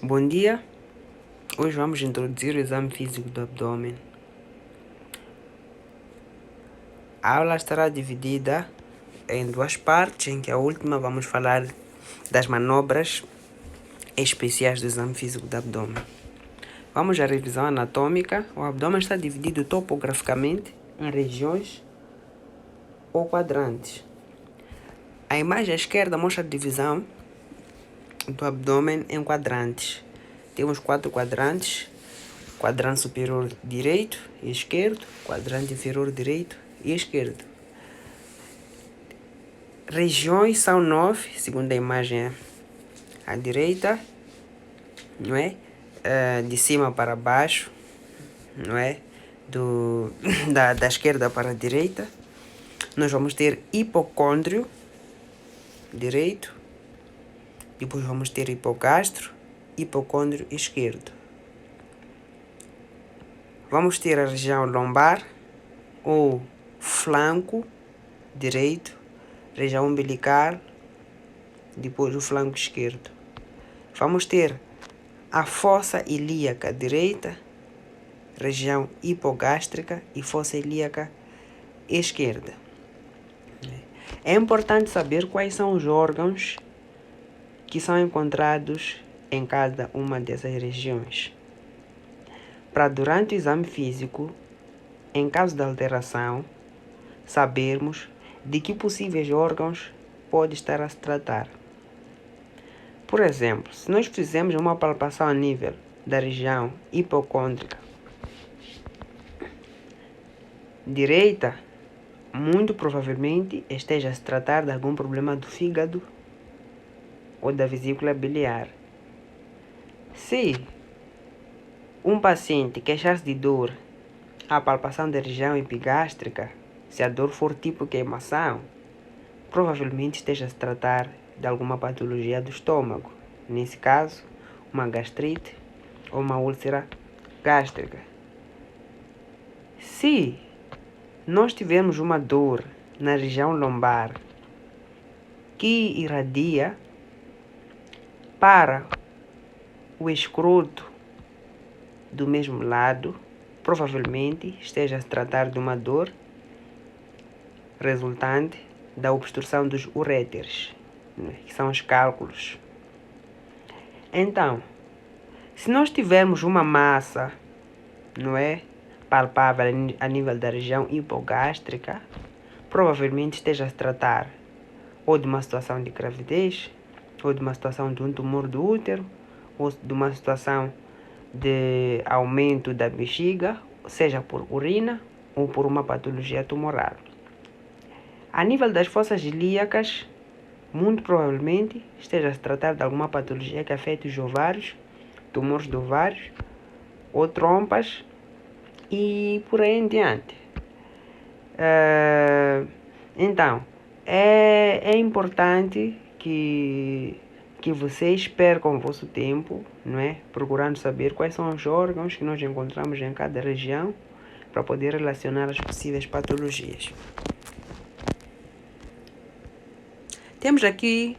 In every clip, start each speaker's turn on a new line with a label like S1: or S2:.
S1: Bom dia, hoje vamos introduzir o exame físico do abdômen. A aula estará dividida em duas partes, em que a última vamos falar das manobras especiais do exame físico do abdômen. Vamos à revisão anatômica. O abdômen está dividido topograficamente em regiões ou quadrantes. A imagem à esquerda mostra a divisão do abdômen em quadrantes. Temos 4 quadrantes: quadrante superior direito e esquerdo, quadrante inferior direito e esquerdo. Regiões são 9, segundo a imagem à direita, não é? De cima para baixo, não é? Da esquerda para a direita. Nós vamos ter hipocôndrio direito, depois vamos ter hipogastro, hipocôndrio esquerdo. Vamos ter a região lombar ou flanco direito, região umbilical, depois o flanco esquerdo. Vamos ter a fossa ilíaca direita, região hipogástrica e fossa ilíaca esquerda. É importante saber quais são os órgãos que são encontrados em cada uma dessas regiões, para durante o exame físico, em caso de alteração, sabermos de que possíveis órgãos pode estar a se tratar. Por exemplo, se nós fizermos uma palpação a nível da região hipocôndrica direita, muito provavelmente esteja a se tratar de algum problema do fígado ou da vesícula biliar. Se um paciente queixar-se de dor à palpação da região epigástrica, se a dor for tipo queimação, provavelmente esteja a se tratar de alguma patologia do estômago. Nesse caso, uma gastrite ou uma úlcera gástrica. Se nós tivermos uma dor na região lombar que irradia para o escroto do mesmo lado, provavelmente esteja a se tratar de uma dor resultante da obstrução dos uréteres, que são os cálculos. Então, se nós tivermos uma massa, não é, palpável a nível da região hipogástrica, provavelmente esteja a se tratar ou de uma situação de gravidez, ou de uma situação de um tumor do útero, ou de uma situação de aumento da bexiga, seja por urina ou por uma patologia tumoral. A nível das fossas ilíacas, muito provavelmente esteja a se tratar de alguma patologia que afete os ovários, tumores de ovários ou trompas e por aí em diante. Então, é importante que vocês percam o vosso tempo, não é? Procurando saber quais são os órgãos que nós encontramos em cada região para poder relacionar as possíveis patologias. Temos aqui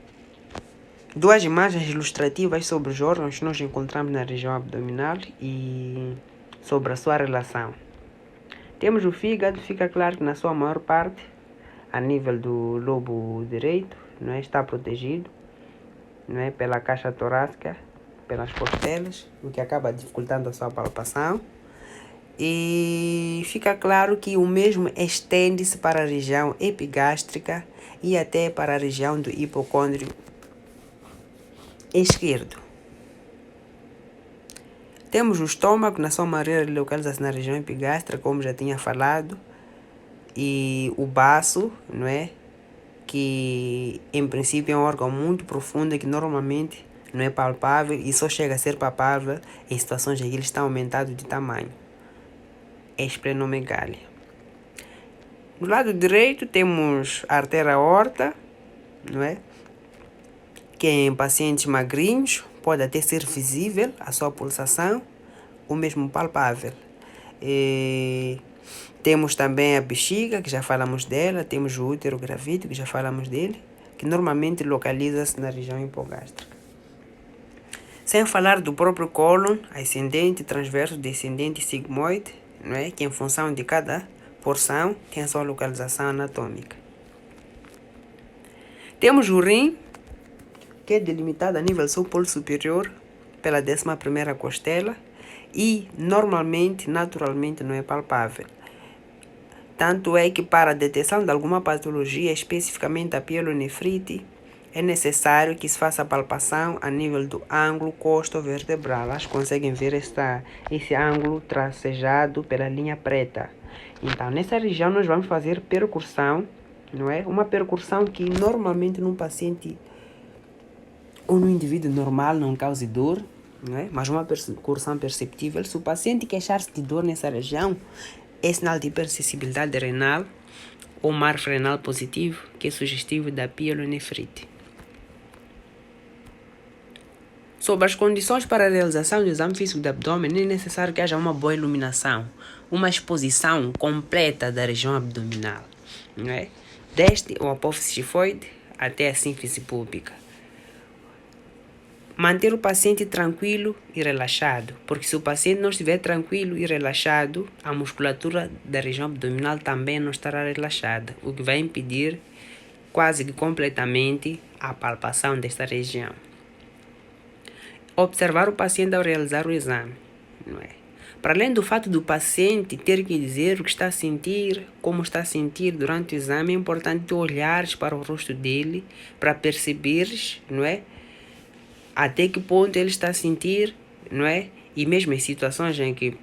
S1: duas imagens ilustrativas sobre os órgãos que nós encontramos na região abdominal e sobre a sua relação. Temos o fígado, fica claro que na sua maior parte, a nível do lobo direito, não é, está protegido, não é, pela caixa torácica, pelas costelas, o que acaba dificultando a sua palpação. E fica claro que o mesmo estende-se para a região epigástrica e até para a região do hipocôndrio esquerdo. Temos o estômago, na sua maioria localiza-se na região epigástrica, como já tinha falado, e o baço, não é? Que em princípio é um órgão muito profundo que normalmente não é palpável e só chega a ser palpável em situações em que ele está aumentado de tamanho. Esplenomegália. Do lado direito temos a artéria aorta, não é? Que em pacientes magrinhos pode até ser visível a sua pulsação, ou mesmo palpável. Temos também a bexiga, que já falamos dela, temos o útero gravídico, que já falamos dele, que normalmente localiza-se na região hipogástrica. Sem falar do próprio cólon, ascendente, transverso, descendente e sigmoide, não é? Que em função de cada porção tem a sua localização anatômica. Temos o rim, que é delimitado a nível polo superior pela 11ª costela e normalmente, naturalmente, não é palpável. Tanto é que para a detecção de alguma patologia, especificamente a pielonefrite, é necessário que se faça a palpação a nível do ângulo costo-vertebral. Acho que conseguem ver esse ângulo tracejado pela linha preta. Então, nessa região nós vamos fazer percussão, não é? Uma percussão que normalmente num paciente ou no indivíduo normal não cause dor, não é? Mas uma percussão perceptível. Se o paciente queixar-se de dor nessa região, é sinal de hipersensibilidade renal ou marfo renal positivo, que é sugestivo da pielonefrite. Sobre as condições para a realização do exame físico do abdômen, é necessário que haja uma boa iluminação, uma exposição completa da região abdominal, não é? Desde o apófise tifoide até a sínfise púbica. Manter o paciente tranquilo e relaxado, porque se o paciente não estiver tranquilo e relaxado, a musculatura da região abdominal também não estará relaxada, o que vai impedir quase que completamente a palpação desta região. Observar o paciente ao realizar o exame, não é? Para além do fato do paciente ter que dizer o que está a sentir, como está a sentir durante o exame, é importante olhares para o rosto dele para perceberes, não é? Até que ponto ele está a sentir, não é? E mesmo em situações em que,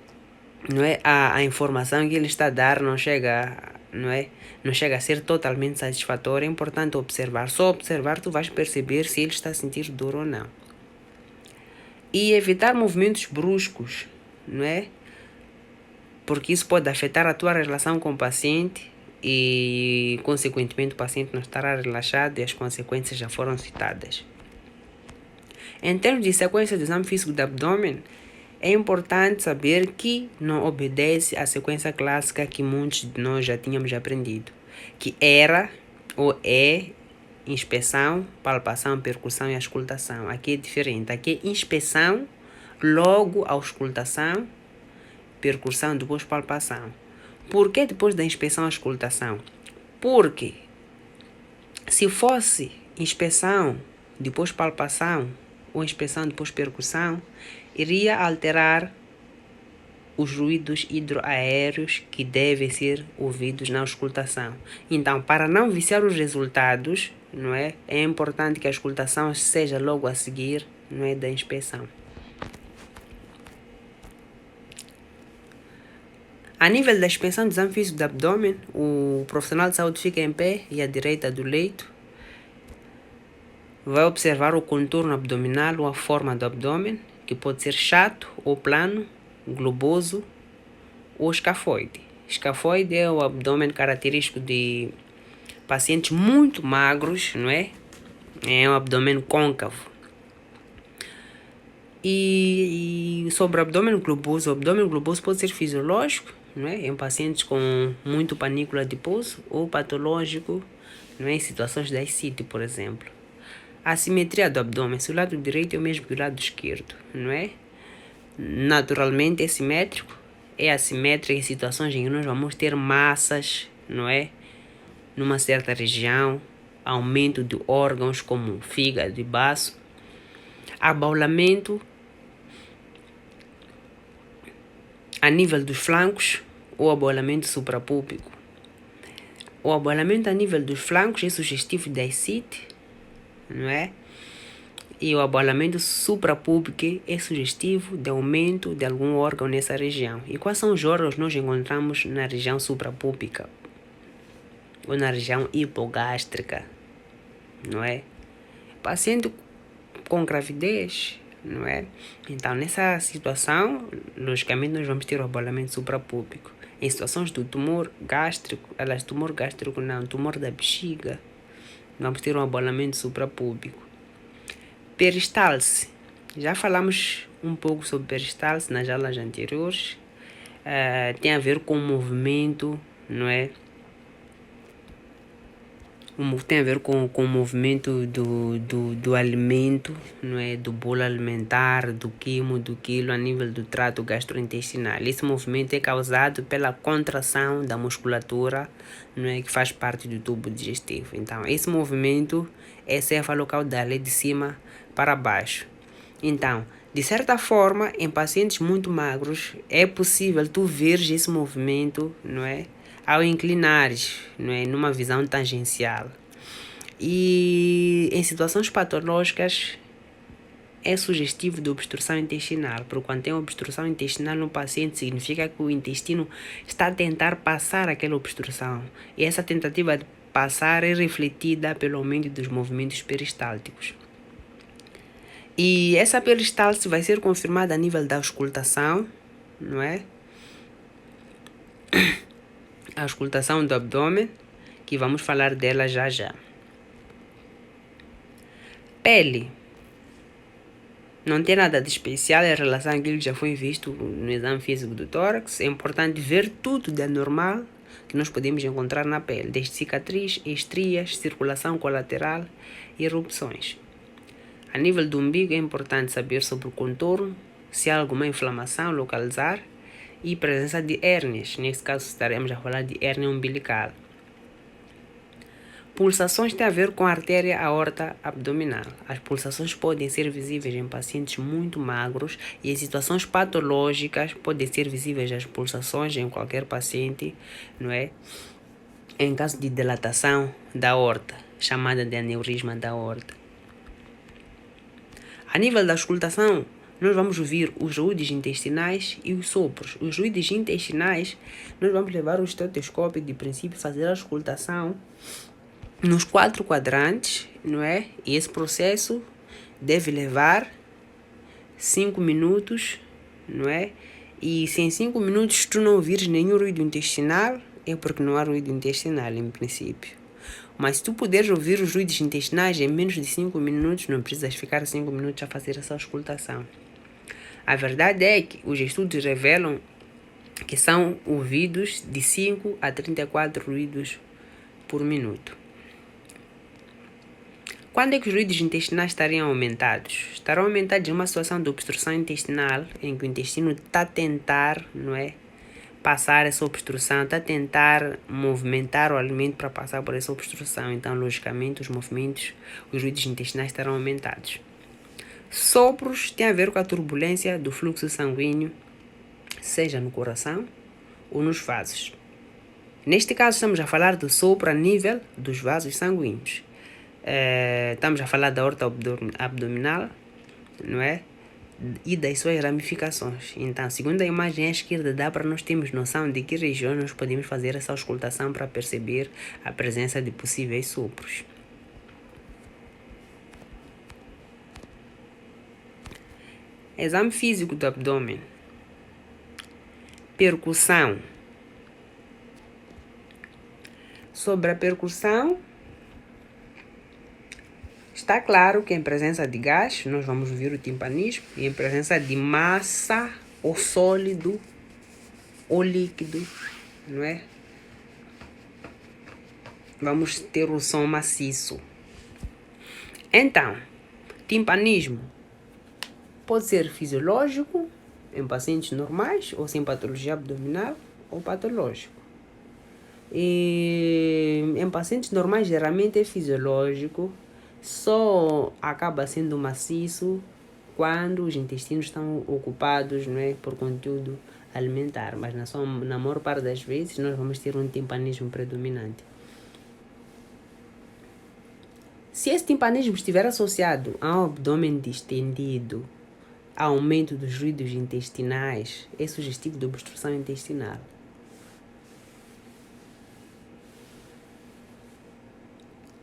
S1: não é, a informação que ele está a dar não chega, não é? Não chega a ser totalmente satisfatória, é importante observar. Só observar tu vais perceber se ele está a sentir dor ou não. E evitar movimentos bruscos, não é? Porque isso pode afetar a tua relação com o paciente e, consequentemente, o paciente não estará relaxado e as consequências já foram citadas. Em termos de sequência do exame físico do abdômen, é importante saber que não obedece à sequência clássica que muitos de nós já tínhamos aprendido, que era ou é inspeção, palpação, percussão e auscultação. Aqui é diferente. Aqui é inspeção, logo auscultação, percussão, depois palpação. Por que depois da inspeção, auscultação? Porque se fosse inspeção, depois palpação, ou inspeção, depois percussão, iria alterar os ruídos hidroaéreos que devem ser ouvidos na auscultação. Então, para não viciar os resultados, não é? É importante que a auscultação seja logo a seguir, não é, da inspeção. A nível da inspeção do exame físico do abdômen, o profissional de saúde fica em pé e à direita do leito. Vai observar o contorno abdominal ou a forma do abdômen, que pode ser chato ou plano, globoso ou escafoide. Escafoide é o abdômen característico de pacientes muito magros, não é? É um abdômen côncavo. E sobre o abdômen globoso pode ser fisiológico, não é? Em pacientes com muito panícula adiposo ou patológico, não é? Em situações de ascite, por exemplo. A simetria do abdômen, se o lado direito é o mesmo que o lado esquerdo, não é? Naturalmente é simétrico, é assimétrico em situações em que nós vamos ter massas, não é? Numa certa região, aumento de órgãos como fígado e baço, abaulamento a nível dos flancos ou abaulamento suprapúbico. O abaulamento a nível dos flancos é sugestivo de ascite, não é? E o abaulamento suprapúbico é sugestivo de aumento de algum órgão nessa região. E quais são os órgãos que nós encontramos na região suprapúbica? Ou na região hipogástrica, não é? Paciente com gravidez, não é? Então, nessa situação, logicamente, nós vamos ter o abaulamento suprapúbico. Em situações do tumor gástrico, tumor da bexiga, vamos ter um abaulamento suprapúbico. Peristalse. Já falamos um pouco sobre peristalse nas aulas anteriores. Tem a ver com o movimento, não é? Tem a ver com o movimento do alimento, não é? Do bolo alimentar, do quimo, do quilo a nível do trato gastrointestinal. Esse movimento é causado pela contração da musculatura, não é? Que faz parte do tubo digestivo. Então, esse movimento é cefalocaudal, é de cima para baixo. Então, de certa forma, em pacientes muito magros, é possível tu veres esse movimento, não é? Ao inclinares, não é? Numa visão tangencial. E em situações patológicas é sugestivo de obstrução intestinal, porque quando tem obstrução intestinal no paciente significa que o intestino está a tentar passar aquela obstrução. E essa tentativa de passar é refletida pelo aumento dos movimentos peristálticos. E essa peristálse vai ser confirmada a nível da auscultação, não é? A auscultação do abdômen, que vamos falar dela já já. Pele. Não tem nada de especial em relação àquilo que já foi visto no exame físico do tórax. É importante ver tudo de anormal que nós podemos encontrar na pele, desde cicatriz, estrias, circulação colateral e erupções. A nível do umbigo é importante saber sobre o contorno, se há alguma inflamação localizar e presença de hérnias. Nesse caso estaremos a falar de hérnia umbilical. Pulsações têm a ver com a artéria aorta abdominal. As pulsações podem ser visíveis em pacientes muito magros e em situações patológicas podem ser visíveis as pulsações em qualquer paciente, não é? Em caso de dilatação da aorta, chamada de aneurisma da aorta. A nível da auscultação, nós vamos ouvir os ruídos intestinais e os sopros. Os ruídos intestinais, nós vamos levar o estetoscópio, de princípio, fazer a auscultação nos 4 quadrantes, não é? E esse processo deve levar 5 minutos, não é? E se em 5 minutos tu não ouvires nenhum ruído intestinal, é porque não há ruído intestinal, em princípio. Mas se tu puderes ouvir os ruídos intestinais em menos de 5 minutos, não precisas ficar 5 minutos a fazer essa auscultação. A verdade é que os estudos revelam que são ouvidos de 5 a 34 ruídos por minuto. Quando é que os ruídos intestinais estariam aumentados? Estarão aumentados em uma situação de obstrução intestinal, em que o intestino está a tentar, não é, passar essa obstrução, está a tentar movimentar o alimento para passar por essa obstrução. Então, logicamente, os ruídos intestinais estarão aumentados. Sopros têm a ver com a turbulência do fluxo sanguíneo, seja no coração ou nos vasos. Neste caso, estamos a falar do sopro a nível dos vasos sanguíneos. Estamos a falar da aorta abdominal, não é? E das suas ramificações. Então, segundo a imagem à esquerda, dá para nós termos noção de que regiões nós podemos fazer essa auscultação para perceber a presença de possíveis sopros. Exame físico do abdômen. Percussão. Sobre a percussão, está claro que em presença de gás, nós vamos ver o timpanismo, e em presença de massa, ou sólido, ou líquido, não é? Vamos ter o som maciço. Então, timpanismo pode ser fisiológico, em pacientes normais, ou sem patologia abdominal, ou patológico. E em pacientes normais, geralmente é fisiológico, só acaba sendo maciço quando os intestinos estão ocupados, não é, por conteúdo alimentar, mas na maior parte das vezes nós vamos ter um timpanismo predominante. Se esse timpanismo estiver associado a um abdômen distendido, aumento dos ruídos intestinais, é sugestivo de obstrução intestinal.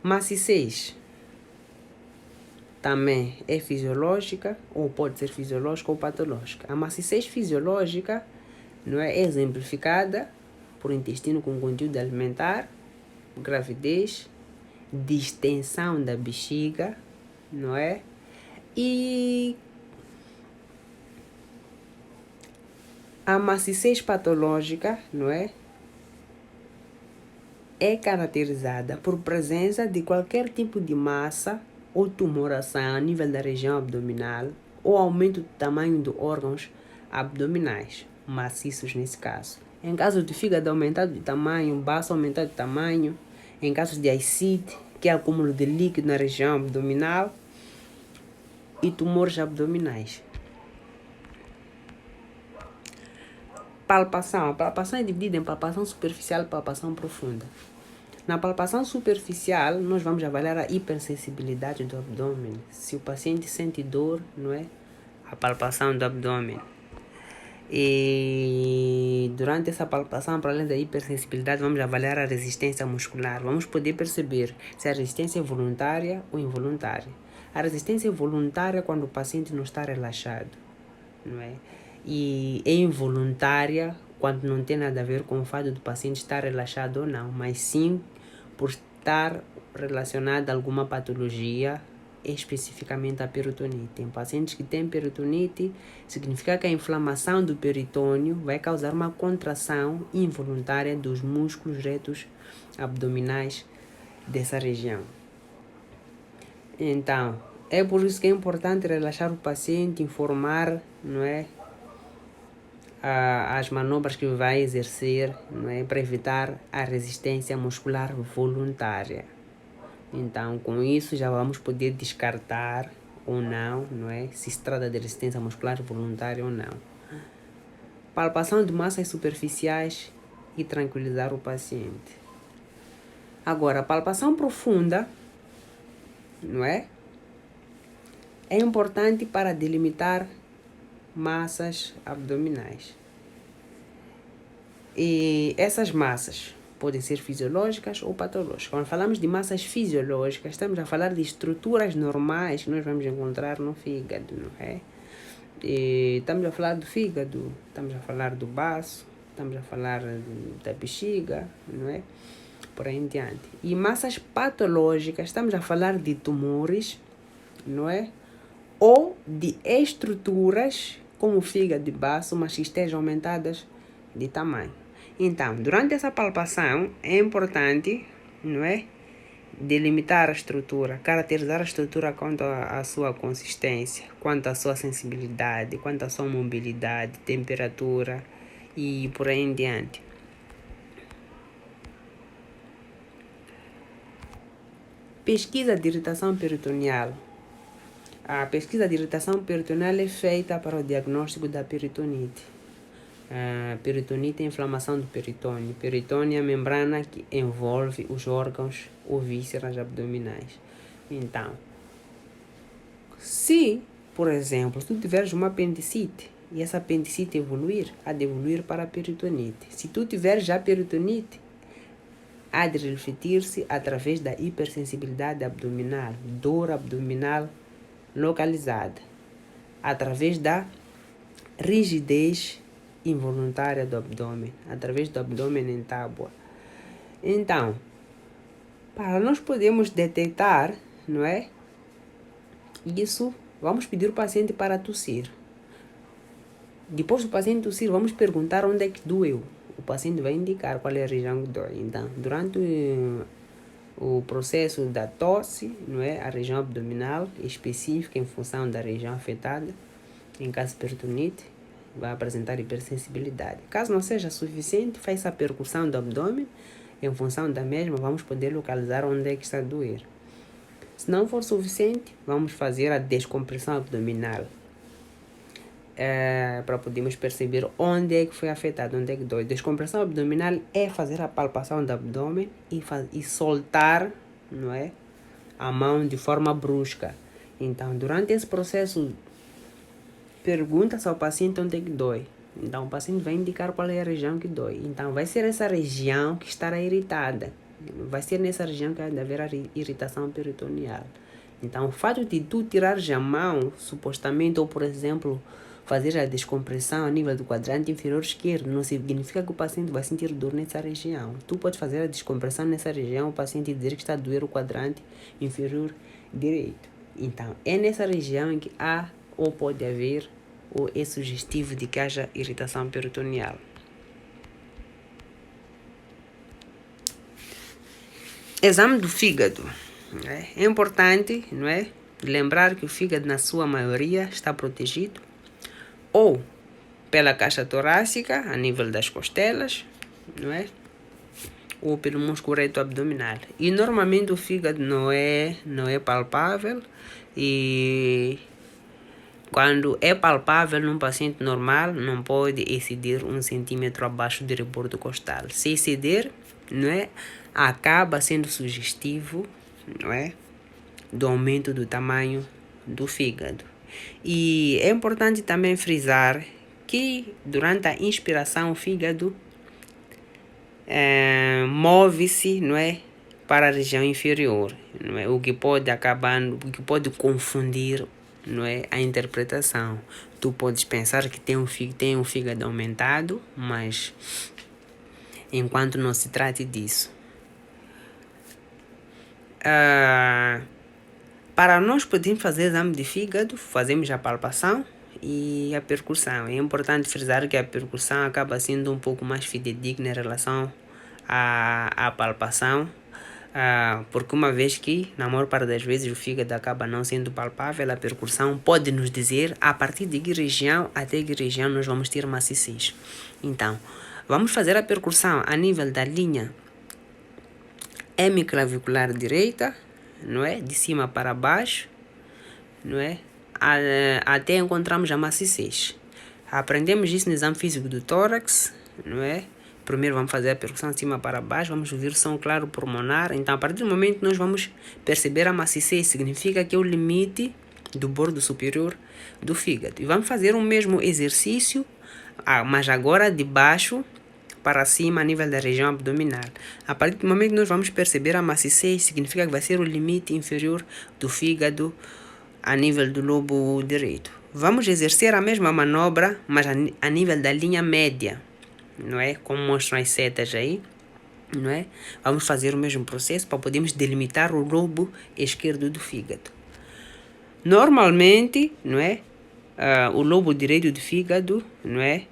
S1: Maciçez também é fisiológica, ou pode ser fisiológica ou patológica. A maciçez fisiológica, não é, exemplificada por intestino com conteúdo alimentar, gravidez, distensão da bexiga, não é? E a maciçez patológica, não é? é caracterizada por presença de qualquer tipo de massa ou tumoração a nível da região abdominal ou aumento do tamanho dos órgãos abdominais, maciços nesse caso. Em caso de fígado aumentado de tamanho, baço aumentado de tamanho, em casos de ascite, que é acúmulo de líquido na região abdominal, e tumores abdominais. Palpação. A palpação é dividida em palpação superficial e palpação profunda. Na palpação superficial, nós vamos avaliar a hipersensibilidade do abdômen. Se o paciente sente dor, não é? A palpação do abdômen. E durante essa palpação, para além da hipersensibilidade, vamos avaliar a resistência muscular. Vamos poder perceber se a resistência é voluntária ou involuntária. A resistência é voluntária quando o paciente não está relaxado, não é? E é involuntária quando não tem nada a ver com o fato do paciente estar relaxado ou não, mas sim por estar relacionada a alguma patologia, especificamente a peritonite. Em pacientes que têm peritonite, significa que a inflamação do peritônio vai causar uma contração involuntária dos músculos retos abdominais dessa região. Então, é por isso que é importante relaxar o paciente, informar, não é, as manobras que vai exercer, não é, para evitar a resistência muscular voluntária. Então, com isso já vamos poder descartar ou não é, se se trata de resistência muscular voluntária ou não. Palpação de massas superficiais e tranquilizar o paciente. Agora, a palpação profunda, não é? É importante para delimitar massas abdominais. E essas massas podem ser fisiológicas ou patológicas. Quando falamos de massas fisiológicas, estamos a falar de estruturas normais que nós vamos encontrar no fígado, não é? E estamos a falar do fígado, estamos a falar do baço, estamos a falar da bexiga, não é? Por aí em diante. E massas patológicas, estamos a falar de tumores, não é? Ou de estruturas como o fígado e baço, mas que estejam aumentadas de tamanho. Então, durante essa palpação, é importante, não é, delimitar a estrutura, caracterizar a estrutura quanto à sua consistência, quanto à sua sensibilidade, quanto à sua mobilidade, temperatura e por aí em diante. Pesquisa de irritação peritoneal. A pesquisa de irritação peritoneal é feita para o diagnóstico da peritonite. Peritonite é a inflamação do peritônio. Peritônio é a membrana que envolve os órgãos ou vísceras abdominais. Então, se, por exemplo, tu tiveres uma apendicite e essa apendicite evoluir, há de evoluir para a peritonite. Se tu tiveres já peritonite, há de refletir-se através da hipersensibilidade abdominal, dor abdominal localizada, através da rigidez involuntária do abdômen, através do abdômen em tábua. Então, para nós podermos detectar, não é? Isso, vamos pedir o paciente para tossir. Depois do paciente tossir, vamos perguntar onde é que doeu. O paciente vai indicar qual é a região que dói. Então, durante o processo da tosse, não é, a região abdominal específica em função da região afetada, em caso de peritonite, vai apresentar hipersensibilidade. Caso não seja suficiente, faz a percussão do abdômen. Em função da mesma, vamos poder localizar onde é que está a doer. Se não for suficiente, vamos fazer a descompressão abdominal. Para podermos perceber onde é que foi afetado, onde é que dói. Descompressão abdominal é fazer a palpação do abdômen e soltar, não é, a mão de forma brusca. Então, durante esse processo, pergunta-se ao paciente onde é que dói. Então, o paciente vai indicar qual é a região que dói. Então, vai ser essa região que estará irritada. Vai ser nessa região que vai haver a irritação peritoneal. Então, o fato de tu tirares a mão, supostamente, ou por exemplo, fazer a descompressão a nível do quadrante inferior esquerdo, não significa que o paciente vai sentir dor nessa região. Tu podes fazer a descompressão nessa região, o paciente dizer que está a doer o quadrante inferior direito. Então, é nessa região em que há ou pode haver, ou é sugestivo de que haja irritação peritoneal. Exame do fígado. É importante, não é, lembrar que o fígado, na sua maioria, está protegido ou pela caixa torácica, a nível das costelas, não é? Ou pelo músculo reto abdominal. E normalmente o fígado não é palpável, e quando é palpável num paciente normal, não pode exceder 1 centímetro abaixo do rebordo costal. Se exceder, não é, acaba sendo sugestivo, não é, do aumento do tamanho do fígado. E é importante também frisar que durante a inspiração o fígado move-se, não é, para a região inferior, não é, o que pode confundir, não é, a interpretação. Tu podes pensar que tem um fígado aumentado, mas enquanto não se trate disso. Para nós podermos fazer exame de fígado, fazemos a palpação e a percussão. É importante frisar que a percussão acaba sendo um pouco mais fidedigna em relação à palpação, porque uma vez que, na maior parte das vezes, o fígado acaba não sendo palpável, a percussão pode nos dizer a partir de que região até que região nós vamos ter maciçez. Então, vamos fazer a percussão a nível da linha hemiclavicular direita, não é? De cima para baixo, não é? Até encontrarmos a maciçez. Aprendemos isso no exame físico do tórax, não é? Primeiro vamos fazer a percussão de cima para baixo, vamos ouvir o som claro pulmonar. Então, a partir do momento que nós vamos perceber a maciçez, significa que é o limite do bordo superior do fígado. E vamos fazer o mesmo exercício, mas agora de baixo para cima, a nível da região abdominal. A partir do momento que nós vamos perceber a maciçez, significa que vai ser o limite inferior do fígado a nível do lobo direito. Vamos exercer a mesma manobra, mas a nível da linha média, não é? Como mostram as setas aí, não é? Vamos fazer o mesmo processo para podermos delimitar o lobo esquerdo do fígado. Normalmente, não é? O lobo direito do fígado, não é,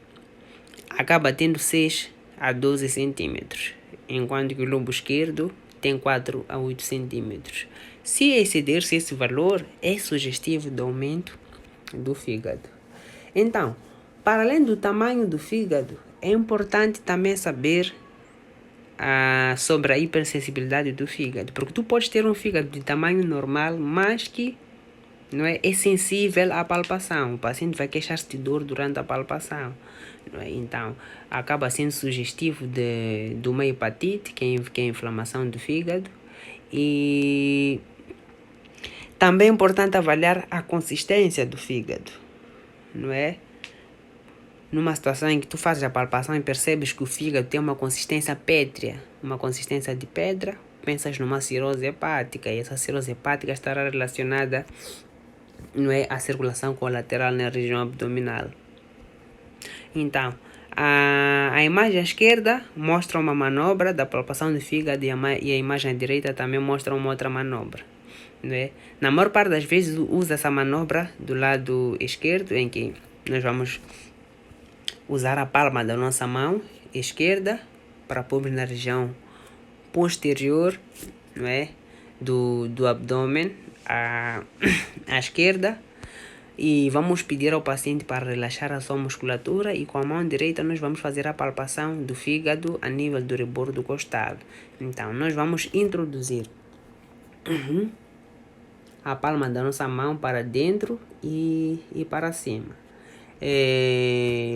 S1: acaba tendo 6 a 12 centímetros, enquanto que o lobo esquerdo tem 4 a 8 centímetros. Se exceder-se esse valor, é sugestivo do aumento do fígado. Então, para além do tamanho do fígado, é importante também saber sobre a hipersensibilidade do fígado, porque tu podes ter um fígado de tamanho normal, mas que não é sensível à palpação. O paciente vai queixar-se de dor durante a palpação, não é? Então, acaba sendo sugestivo de uma hepatite, que é a inflamação do fígado. E também é importante avaliar a consistência do fígado, não é? Numa situação em que tu fazes a palpação e percebes que o fígado tem uma consistência pétrea, uma consistência de pedra, pensas numa cirrose hepática, e essa cirrose hepática estará relacionada, não é, à circulação colateral na região abdominal. Então, a imagem à esquerda mostra uma manobra da palpação do fígado e a imagem à direita também mostra uma outra manobra, não é? Na maior parte das vezes usa essa manobra do lado esquerdo, em que nós vamos usar a palma da nossa mão esquerda para pôr na região posterior, não é, do abdômen à esquerda, e vamos pedir ao paciente para relaxar a sua musculatura, e com a mão direita nós vamos fazer a palpação do fígado a nível do rebordo costal. Então, nós vamos introduzir a palma da nossa mão para dentro e para cima.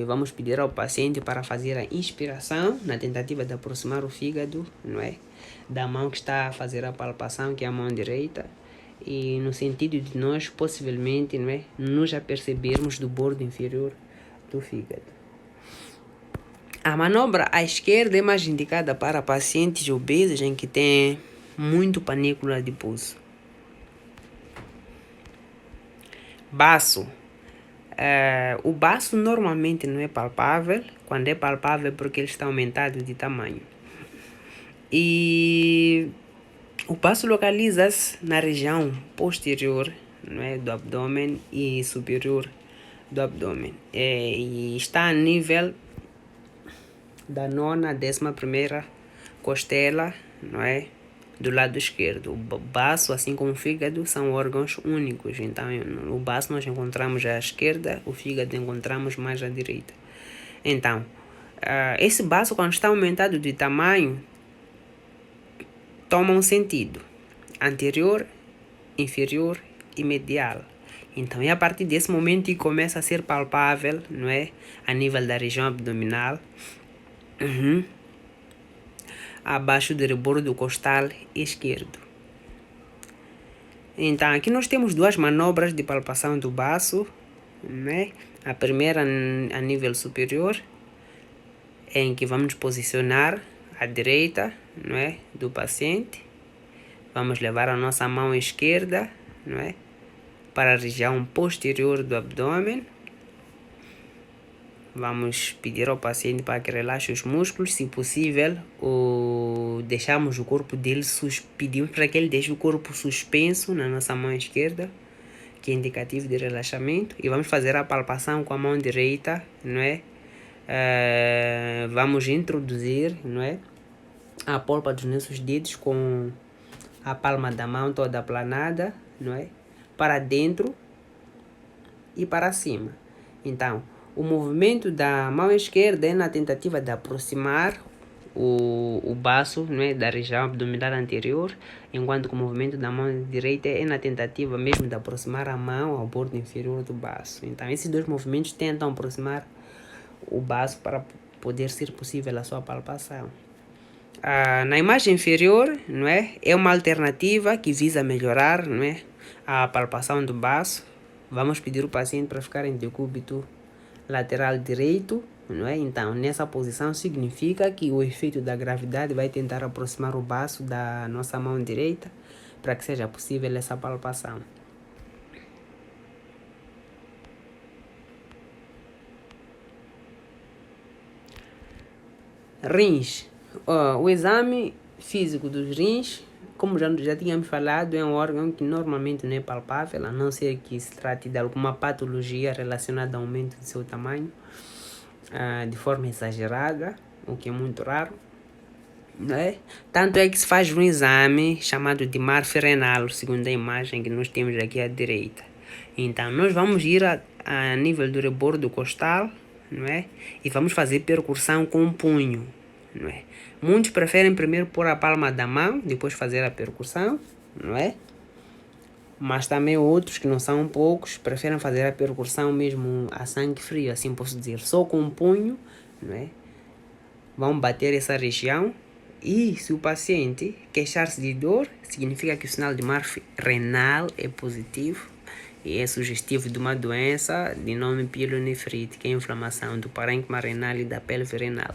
S1: Vamos pedir ao paciente para fazer a inspiração na tentativa de aproximar o fígado, não é, da mão que está a fazer a palpação, que é a mão direita, e no sentido de nós possivelmente, não é, nos apercebermos do bordo inferior do fígado. A manobra à esquerda é mais indicada para pacientes obesos em que tem muito panículo adiposo. Baço. O baço normalmente não é palpável. Quando é palpável é porque ele está aumentado de tamanho. E o baço localiza-se na região posterior, não é, do abdômen e superior do abdômen. E está a nível da 9ª, 11ª costela, não é, do lado esquerdo. O baço, assim como o fígado, são órgãos únicos. Então, o baço nós encontramos à esquerda, o fígado encontramos mais à direita. Então, esse baço, quando está aumentado de tamanho, toma um sentido: anterior, inferior e medial. Então, é a partir desse momento que começa a ser palpável, não é? A nível da região abdominal, abaixo do rebordo costal esquerdo. Então, aqui nós temos duas manobras de palpação do baço, né? A primeira a nível superior, em que vamos posicionar à direita, não é, do paciente. Vamos levar a nossa mão esquerda, não é, para a região posterior do abdômen. Vamos pedir ao paciente para que relaxe os músculos, se possível, ou deixamos o corpo dele, pedimos para que ele deixe o corpo suspenso na nossa mão esquerda, que é indicativo de relaxamento, e vamos fazer a palpação com a mão direita, não é? Vamos introduzir, não é, a polpa dos nossos dedos com a palma da mão toda aplanada, não é, para dentro e para cima. Então, o movimento da mão esquerda é na tentativa de aproximar o baço, não é, da região abdominal anterior, enquanto que o movimento da mão direita é na tentativa mesmo de aproximar a mão ao bordo inferior do baço. Então, esses dois movimentos tentam aproximar o baço para poder ser possível a sua palpação. Na imagem inferior, não é, é uma alternativa que visa melhorar, não é, a palpação do baço. Vamos pedir ao paciente para ficar em decúbito lateral direito, não é? Então, nessa posição significa que o efeito da gravidade vai tentar aproximar o baço da nossa mão direita para que seja possível essa palpação. Rins. O exame físico dos rins, como já tínhamos falado, é um órgão que normalmente não é palpável, a não ser que se trate de alguma patologia relacionada ao aumento de seu tamanho de forma exagerada, o que é muito raro, né? Tanto é que se faz um exame chamado de Murphy renal, segundo a imagem que nós temos aqui à direita. Então, nós vamos ir a nível do rebordo costal, não é? E vamos fazer percussão com o punho, não é? Muitos preferem primeiro pôr a palma da mão, depois fazer a percussão, não é? Mas também outros, que não são poucos, preferem fazer a percussão mesmo a sangue frio, assim posso dizer, só com um punho, não é? Vão bater essa região, e se o paciente queixar-se de dor, significa que o sinal de Murphy renal é positivo e é sugestivo de uma doença de nome pielonefrite, que é a inflamação do parênquima renal e da pelve renal.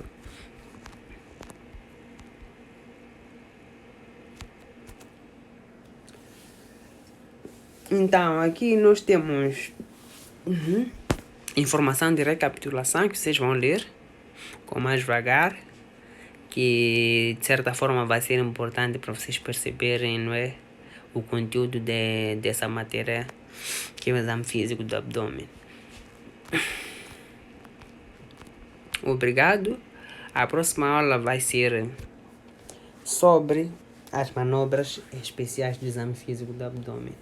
S1: Então, aqui nós temos informação de recapitulação que vocês vão ler com mais devagar, que de certa forma vai ser importante para vocês perceberem, não é, o conteúdo dessa matéria, que é o exame físico do abdômen. Obrigado. A próxima aula vai ser sobre as manobras especiais do exame físico do abdômen.